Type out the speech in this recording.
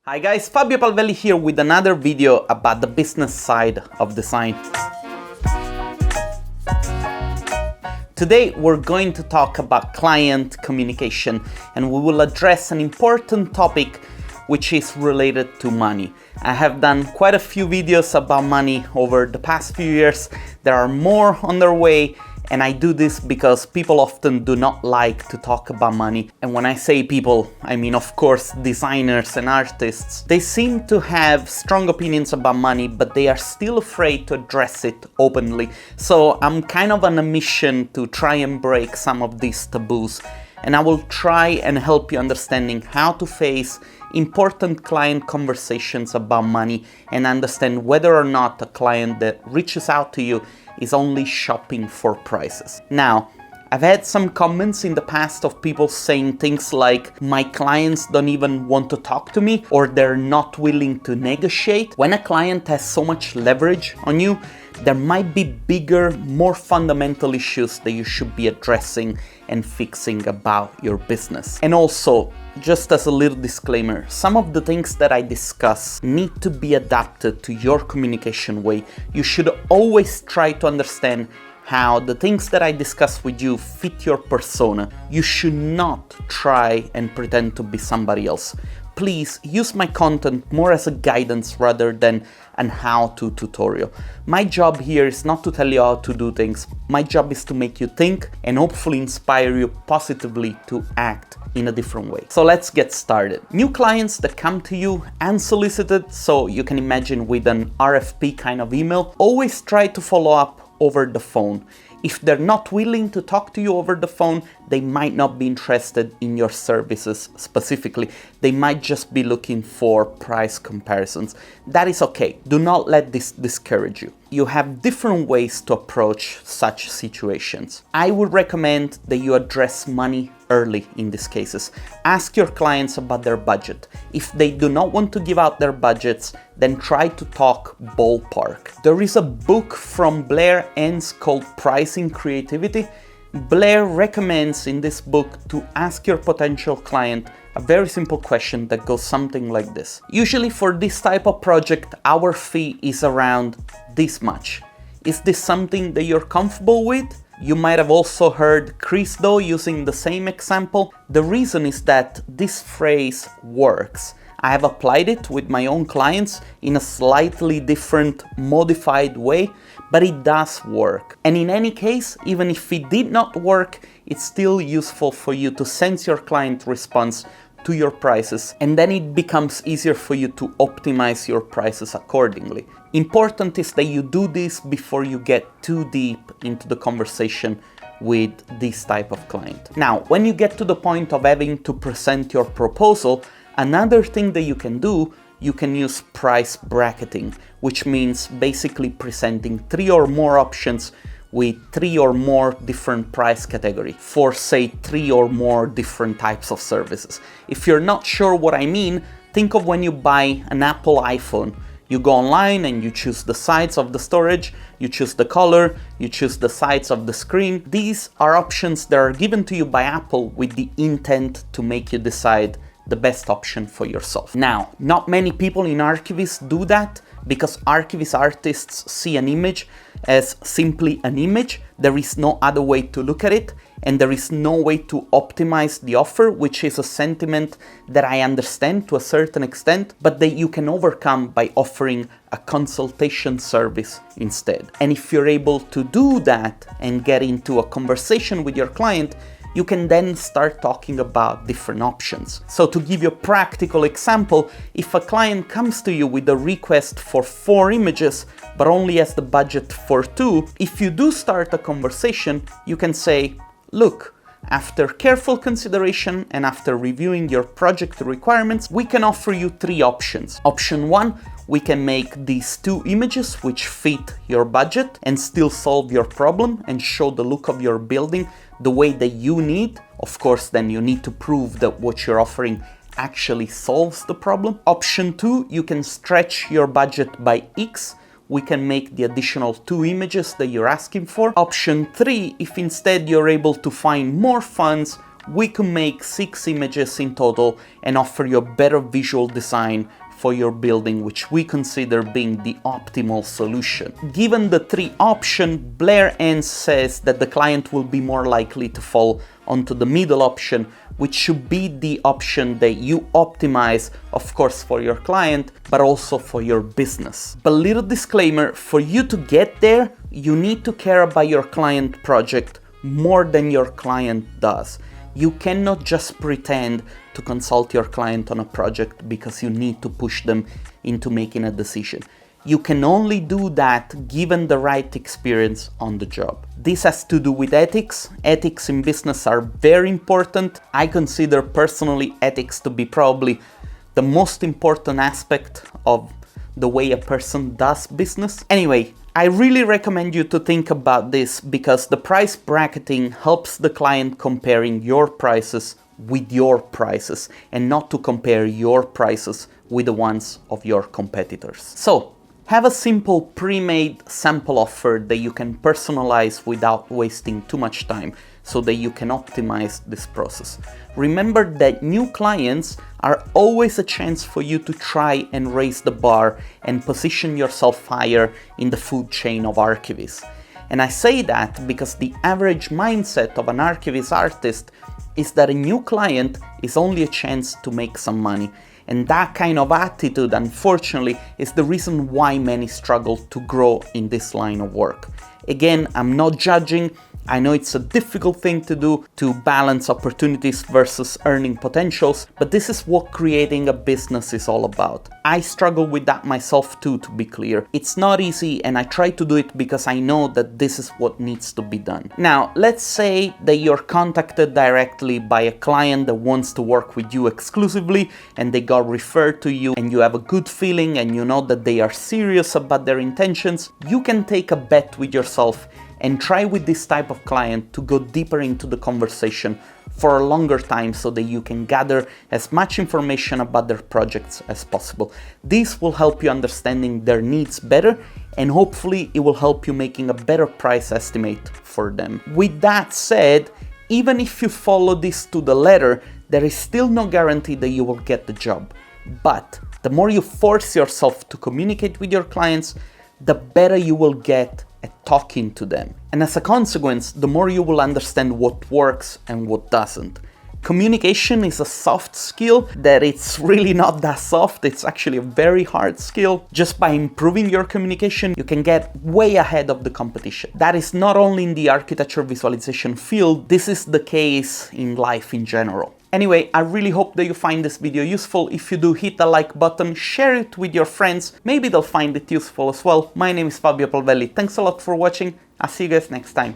Hi guys, Fabio Palvelli here with another video about the business side of design. Today we're going to talk about client communication, and we will address an important topic which is related to money. I have done quite a few videos about money over the past few years. There are more on their way, and I do this because people often do not like to talk about money. And when I say people, I mean of course designers and artists. They seem to have strong opinions about money, but they are still afraid to address it openly. So I'm kind of on a mission to try and break some of these taboos. And I will try and help you understanding how to face important client conversations about money and understand whether or not a client that reaches out to you is only shopping for prices. Now, I've had some comments in the past of people saying things like, my clients don't even want to talk to me, or they're not willing to negotiate. When a client has so much leverage on you, there might be bigger, more fundamental issues that you should be addressing and fixing about your business. And also, just as a little disclaimer, some of the things that I discuss need to be adapted to your communication way. You should always try to understand how the things that I discuss with you fit your persona. You should not try and pretend to be somebody else. Please use my content more as a guidance rather than an how-to tutorial. My job here is not to tell you how to do things. My job is to make you think and hopefully inspire you positively to act in a different way. So let's get started. New clients that come to you unsolicited, so you can imagine with an RFP kind of email, always try to follow up over the phone. If they're not willing to talk to you over the phone, they might not be interested in your services specifically. They might just be looking for price comparisons. That is okay. Do not let this discourage you. You have different ways to approach such situations. I would recommend that you address money early in these cases. Ask your clients about their budget. If they do not want to give out their budgets, then try to talk ballpark. There is a book from Blair Enns called Pricing Creativity. Blair recommends in this book to ask your potential client a very simple question that goes something like this. Usually for this type of project, our fee is around this much. Is this something that you're comfortable with? You might have also heard Chris Do using the same example. The reason is that this phrase works. I have applied it with my own clients in a slightly different, modified way, but it does work. And in any case, even if it did not work, it's still useful for you to sense your client response to your prices, and then it becomes easier for you to optimize your prices accordingly. Important is that you do this before you get too deep into the conversation with this type of client. Now, when you get to the point of having to present your proposal, another thing that you can do, you can use price bracketing, which means basically presenting 3 or more options with 3 or more different price categories for, say, 3 or more different types of services. If you're not sure what I mean, think of when you buy an Apple iPhone. You go online and you choose the size of the storage, you choose the color, you choose the size of the screen. These are options that are given to you by Apple with the intent to make you decide the best option for yourself. Now, not many people in Archivist do that because Archivist artists see an image as simply an image. There is no other way to look at it, and there is no way to optimize the offer, which is a sentiment that I understand to a certain extent, but that you can overcome by offering a consultation service instead. And if you're able to do that and get into a conversation with your client, you can then start talking about different options. So to give you a practical example, if a client comes to you with a request for 4 images, but only has the budget for 2, if you do start a conversation, you can say, look, after careful consideration and after reviewing your project requirements, we can offer you 3 options. Option 1, we can make these 2 images which fit your budget and still solve your problem and show the look of your building the way that you need. Of course, then you need to prove that what you're offering actually solves the problem. Option 2, you can stretch your budget by X. We can make the additional 2 images that you're asking for. Option 3, if instead you're able to find more funds we can make 6 images in total and offer you a better visual design for your building, which we consider being the optimal solution. Given the 3 options, 𝘀𝗶𝗹𝗹 says that the client will be more likely to fall onto the middle option, which should be the option that you optimize, of course, for your client, but also for your business. But little disclaimer, for you to get there, you need to care about your client project more than your client does. You cannot just pretend to consult your client on a project because you need to push them into making a decision. You can only do that given the right experience on the job. This has to do with ethics. Ethics in business are very important. I consider personally ethics to be probably the most important aspect of the way a person does business. Anyway, I really recommend you to think about this because the price bracketing helps the client comparing your prices with your prices and not to compare your prices with the ones of your competitors. So, have a simple pre-made sample offer that you can personalize without wasting too much time so that you can optimize this process. Remember that new clients are always a chance for you to try and raise the bar and position yourself higher in the food chain of archivists. And I say that because the average mindset of an archivist artist is that a new client is only a chance to make some money. And that kind of attitude, unfortunately, is the reason why many struggle to grow in this line of work. Again, I'm not judging. I know it's a difficult thing to do, to balance opportunities versus earning potentials, but this is what creating a business is all about. I struggle with that myself too, to be clear. It's not easy, and I try to do it because I know that this is what needs to be done. Now, let's say that you're contacted directly by a client that wants to work with you exclusively, and they got referred to you, and you have a good feeling, and you know that they are serious about their intentions. You can take a bet with yourself and try with this type of client to go deeper into the conversation for a longer time so that you can gather as much information about their projects as possible. This will help you understanding their needs better, and hopefully it will help you making a better price estimate for them. With that said, even if you follow this to the letter, there is still no guarantee that you will get the job. But the more you force yourself to communicate with your clients, the better you will get at talking to them. And as a consequence, the more you will understand what works and what doesn't. Communication is a soft skill that it's really not that soft. It's actually a very hard skill. Just by improving your communication, you can get way ahead of the competition. That is not only in the architecture visualization field, this is the case in life in general. Anyway, I really hope that you find this video useful. If you do, hit the like button, share it with your friends. Maybe they'll find it useful as well. My name is Fabio Palvelli. Thanks a lot for watching. I'll see you guys next time.